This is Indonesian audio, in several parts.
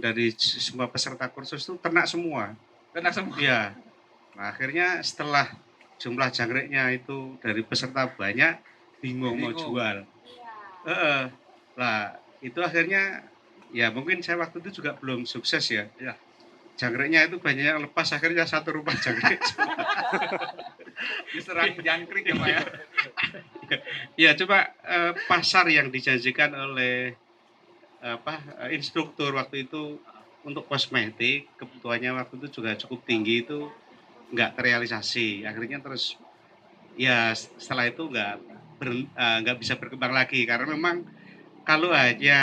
dari semua peserta kursus itu ternak semua. Ternak semua? Iya. Nah, akhirnya setelah jumlah jangriknya itu dari peserta banyak, bingung mau jual. Heeh. Lah, itu akhirnya ya mungkin saya waktu itu juga belum sukses ya. Iya. Jangriknya itu banyak yang lepas, akhirnya satu rumah jangkrik. Diserang jangkrik ya Pak ya? Ya coba pasar yang dijanjikan oleh instruktur waktu itu untuk kosmetik, kebutuhannya waktu itu juga cukup tinggi, itu nggak terrealisasi. Akhirnya terus ya setelah itu nggak bisa berkembang lagi karena memang kalau hanya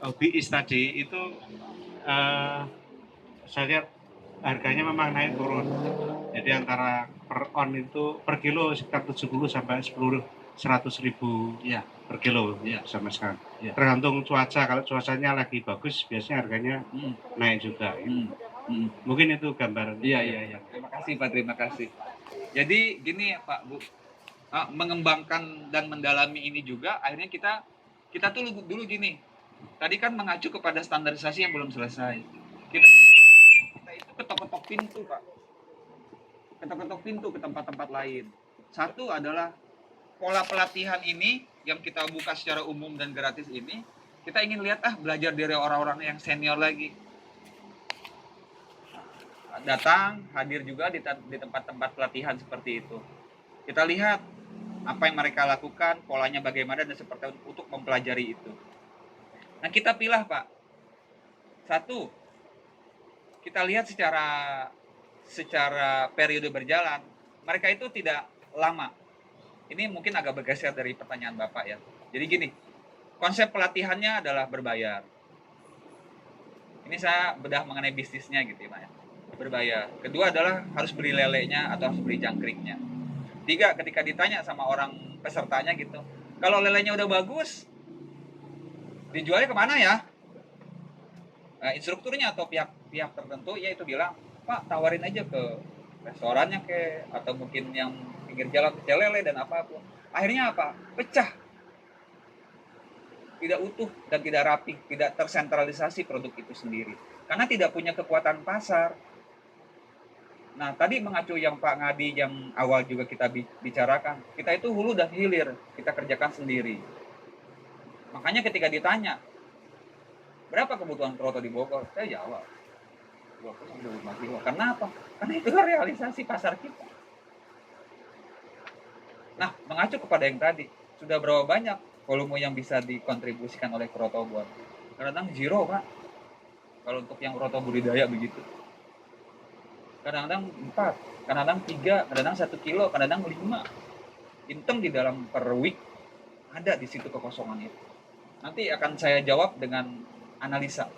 hobiis tadi itu saya lihat harganya memang naik turun. Jadi antara per on itu per kilo sekitar 70 sampai 100 ribu Iya. per kilo Iya. sama sekali. Iya. Tergantung cuaca, kalau cuacanya lagi bagus biasanya harganya naik juga. Mungkin itu gambaran. Iya. Terima kasih Pak, terima kasih. Jadi gini ya Pak, Bu, mengembangkan dan mendalami ini juga akhirnya kita tuh dulu gini. Tadi kan mengacu kepada standarisasi yang belum selesai. Kita itu ketok-ketok pintu Pak. Ketok-ketok pintu ke tempat-tempat lain. Satu adalah pola pelatihan ini yang kita buka secara umum dan gratis ini, kita ingin lihat belajar dari orang-orang yang senior lagi. Datang, hadir juga di tempat-tempat pelatihan seperti itu. Kita lihat apa yang mereka lakukan, polanya bagaimana, dan seperti untuk mempelajari itu. Nah, kita pilih Pak. Satu, kita lihat secara periode berjalan, mereka itu tidak lama. Ini mungkin agak bergeser dari pertanyaan Bapak ya. Jadi gini, konsep pelatihannya adalah berbayar. Ini saya bedah mengenai bisnisnya gitu ya Pak ya. Berbayar. Kedua adalah harus beli lelenya atau harus beli jangkriknya. Tiga, ketika ditanya sama orang pesertanya gitu, kalau lelenya udah bagus, dijualnya kemana ya? Nah, instrukturnya atau pihak tertentu ya itu bilang, Pak tawarin aja ke restorannya atau mungkin yang pinggir jalan pecel lele dan apapun. Akhirnya apa? Pecah. Tidak utuh dan tidak rapi, tidak tersentralisasi produk itu sendiri. Karena tidak punya kekuatan pasar. Nah, tadi mengacu yang Pak Ngadi yang awal juga kita bicarakan, kita itu hulu dan hilir, kita kerjakan sendiri. Makanya ketika ditanya, berapa kebutuhan kroto di Bogor? Saya jawab, 25 kilo. Kenapa? Karena itu realisasi pasar kita. Nah, mengacu kepada yang tadi, sudah berapa banyak volume yang bisa dikontribusikan oleh kroto buat? Kadang-kadang zero Pak, kalau untuk yang kroto budidaya begitu. Kadang-kadang 4, kadang-kadang 3, kadang-kadang 1 kilo, kadang-kadang 5. Intem di dalam per week ada di situ kekosongan itu. Nanti akan saya jawab dengan analisa.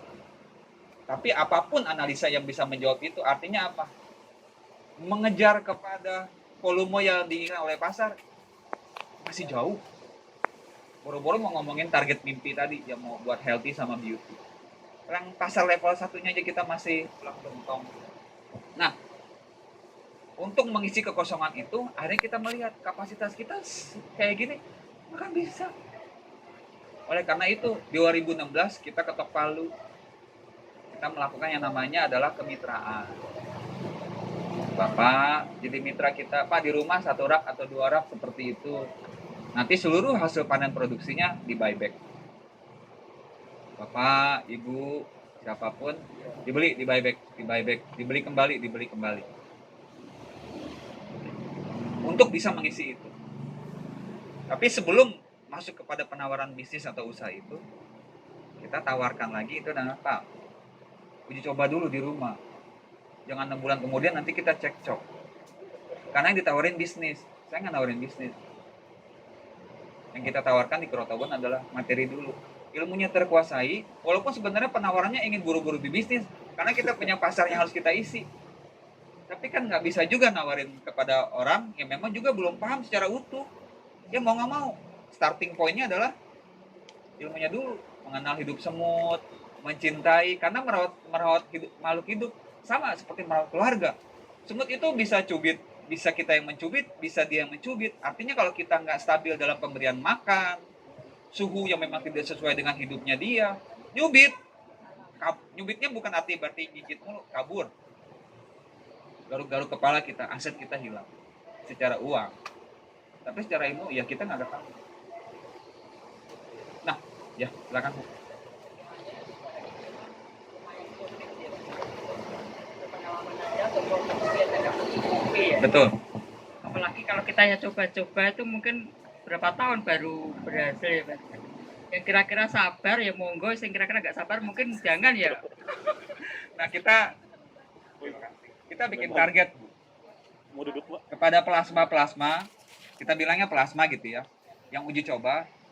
Tapi apapun analisa yang bisa menjawab itu artinya apa? Mengejar kepada volume yang diinginkan oleh pasar masih jauh. Boro-boro mau ngomongin target mimpi tadi yang mau buat healthy sama beauty. Orang pasar level satunya aja kita masih pulang bentong. Nah, untuk mengisi kekosongan itu, akhirnya kita melihat kapasitas kita kayak gini, maka bisa. Oleh karena itu, di 2016 kita ketok palu. Kita melakukan yang namanya adalah kemitraan. Bapak jadi mitra kita, Pak di rumah 1 rak atau 2 rak seperti itu. Nanti seluruh hasil panen produksinya di buyback. Bapak, Ibu, siapapun dibeli, di buyback, dibeli kembali. Untuk bisa mengisi itu. Tapi sebelum masuk kepada penawaran bisnis atau usaha itu, kita tawarkan lagi itu dan Pak, uji coba dulu di rumah. Jangan 6 bulan kemudian nanti kita cekcok. Karena yang ditawarin bisnis, saya nggak nawarin bisnis. Yang kita tawarkan di Kerotobon adalah materi dulu. Ilmunya terkuasai, walaupun sebenarnya penawarannya ingin buru-buru di bisnis, karena kita punya pasar yang harus kita isi. Tapi kan nggak bisa juga nawarin kepada orang yang memang juga belum paham secara utuh. Ya mau nggak mau, starting pointnya adalah ilmunya dulu, mengenal hidup semut, mencintai, karena merawat hidup, makhluk hidup sama seperti merawat keluarga. Semut itu bisa cubit, bisa kita yang mencubit, bisa dia yang mencubit. Artinya kalau kita nggak stabil dalam pemberian makan, suhu yang memang tidak sesuai dengan hidupnya dia, nyubit, Nyubitnya bukan berarti gigit mulu, kabur. Garuk-garuk kepala kita, aset kita hilang. Secara uang. Tapi secara ilmu ya kita nggak ada tahu. Nah, ya silakan Bu. Pengalaman aja atau biasa nggak mengikuti ya. Betul. Apalagi kalau kita ya coba-coba itu mungkin berapa tahun baru berhasil ya Mas. Yang kira-kira sabar ya monggo, yang kira-kira nggak sabar mungkin jangan ya. Nah, kita bikin target Bu. Mau duduk, Pak? Kepada plasma, kita bilangnya plasma gitu ya, yang uji coba